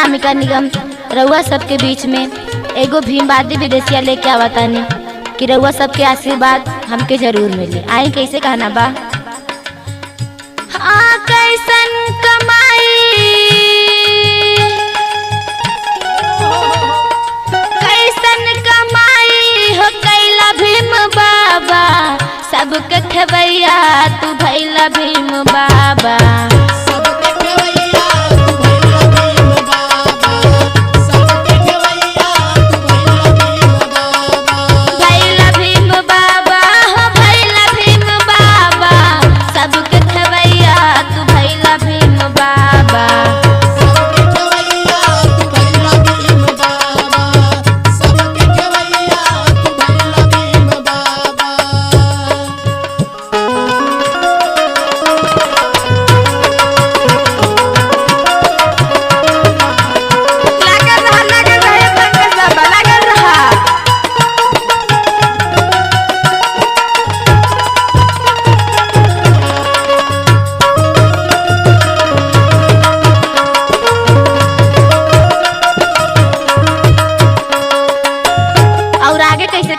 अनामिका निगम रउआ सबके बीच में एगो भीमवादी विदेशिया लेके आवतानी कि रउआ सबके आशीर्वाद हमके जरूर मिले। आई कैसे कहना बा। हाँ कैसन कमाई हो कैला भीम बाबा, सबके खवैया तू भैला भीम बाबा।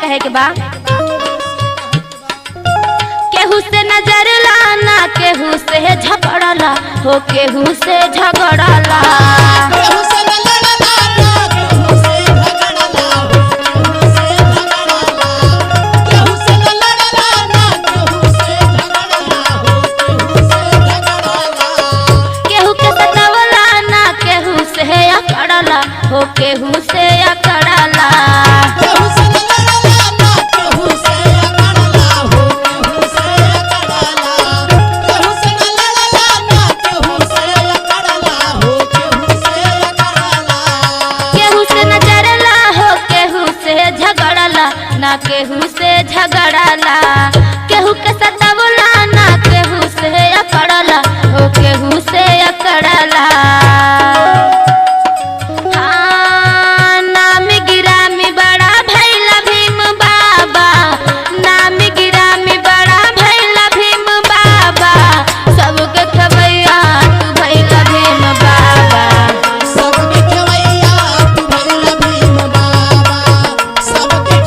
कहे के बा केहू से नजर लाना, केहू से झगड़ला हो, केहू से झगड़ला, केहू से लड़ला ना, केहू से झगड़ला हो, केहू से लड़ला ना, केहू से झगड़ला हो, केहू के सतावला ना, केहू से अकड़ला हो, केहू से अकड़ला, केहू से ना केहू से झगड़ला, केहू के सतावला ना, केहू से अकड़ला हो, केहू से अकड़ला। हाँ नाम गिरामी बड़ा भैला भीम बाबा, नाम गिरामी बड़ा भैला भीम बाबा, सबके खवैया तू भैला भीम बाबा, सबके खवैया तू भैला भीम बाबा, सबके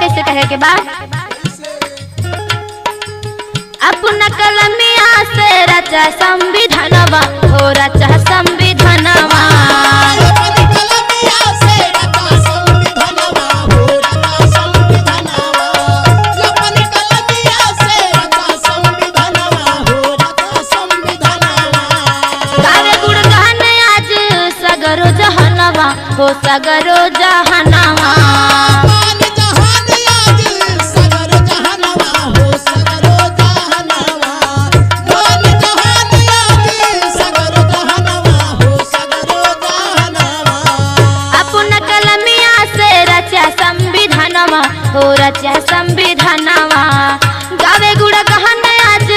कैसे कहे के बा। अपना कलमिया से रचा संविधानवा हो, रचा संविधानवा, अपनी कलमिया से रचा संविधानवा हो, रचा संविधानवा, अपनी कलमिया से रचा संविधानवा हो, रचा संविधानवा। गावे गुणगान आज सगरो जहानवा हो, सगरो जहानवा, हो रचा संविधानवा। गावे गुड़ा गहन आज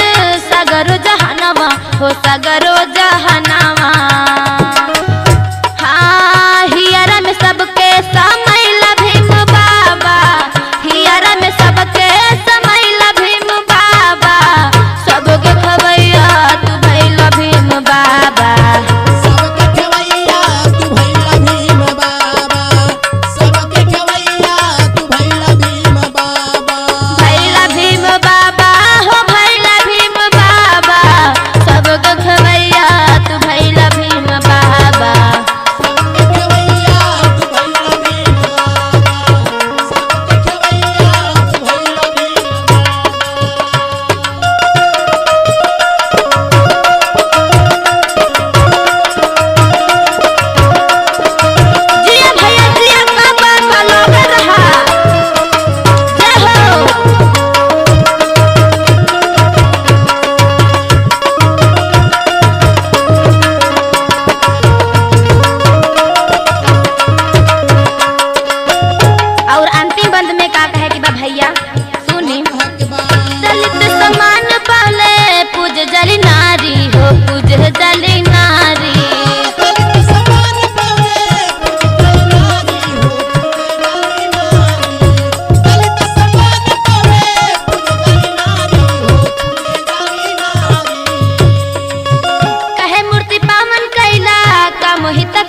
सगरो जहानवा हो, सगरो जहानवा। हाँ हियरा में सबके समैला भीम बाबा, हियरा में सबके समैला भीम बाबा, सबके खवैया तू भैला भीम बाबा, सबके खवैया तू भैला भीम बाबा, सबके खवैया तू भैला भीम बाबा।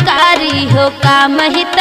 कारी हो काम हित